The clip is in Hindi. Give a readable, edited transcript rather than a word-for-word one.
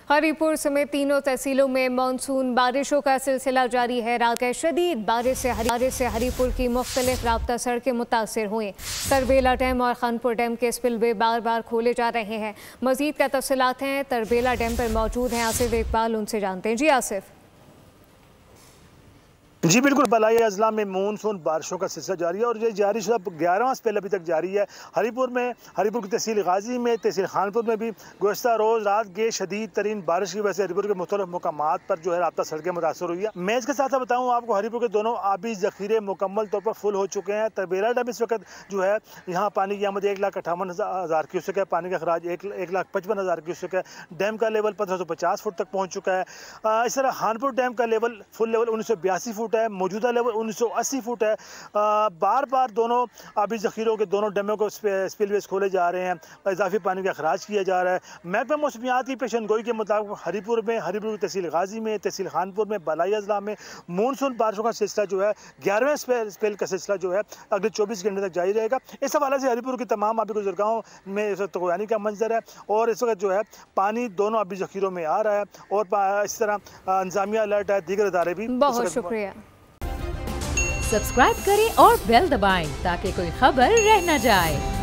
हरीपुर समेत तीनों तहसीलों में मानसून बारिशों का सिलसिला जारी है। रात के शदीद बारिश से हरीपुर की मुख्तलिफ राब्ता सड़कें मुतासर हुई। तरबेला डैम और खानपुर डैम के स्पिलवे बार बार खोले जा रहे हैं। मजीद का तफसीलात हैं, तरबेला डैम पर मौजूद हैं आसिफ इकबाल, उनसे जानते हैं। जी आसिफ। जी बिल्कुल, बलाई अजला में मानसून बारिशों का सिलसिला जारी है और ये जारी शुदा 11वां स्पेल अभी तक जारी है। हरीपुर की तहसील गाजी में, तहसील खानपुर में भी गुज़श्ता रोज़ रात के शदीद तरीन बारिश की वजह से हरीपुर के मुख्तलिफ मकामात पर जो है राब्ता सड़कें मुतासर हुई है। मैं इसके साथ बताऊँ आपको, हरीपुर के दोनों आबी ज़ख़ीरे मुकम्मल तौर पर फुल हो चुके हैं। तरबेला डैम इस वक्त जो है यहाँ पानी की आमद 1,58,000 क्यूसेक है, पानी का खराज 1,55,000 क्यूसेक है। डैम का लेवल 1550 फुट तक पहुँच चुका है। इस तरह खानपुर डैम का लेवल फुल लेवल 1982 फुट है, मौजूदा लेवल 1980 फुट है। बार बार दोनों आबी ज़ख़ीरों के दोनों डैमों को स्पिलवेज खोले जा रहे हैं, इजाफी पानी का अखराज किया जा रहा है। महकमा मौसमियात की पेशन गोई के मुताबिक हरीपुर की तहसील गाजी में, तहसील खानपुर में, बलाई अजला में मानसून बारिशों का सिलसिला जो है 11वें स्पेल का सिलसिला जो है अगले 24 घंटे तक जारी रहेगा। इस हवाले से हरीपुर की तमाम आबी गुज़रगाहों में इस वक्त तगयानी का मंजर है और इस वक्त जो है पानी दोनों आबी ज़ख़ीरों में आ रहा है और इस तरह इंतजामिया अलर्ट है, दीगर इदारे भी। बहुत शुक्रिया। सब्सक्राइब करें और बेल दबाएं ताकि कोई खबर रह न जाए।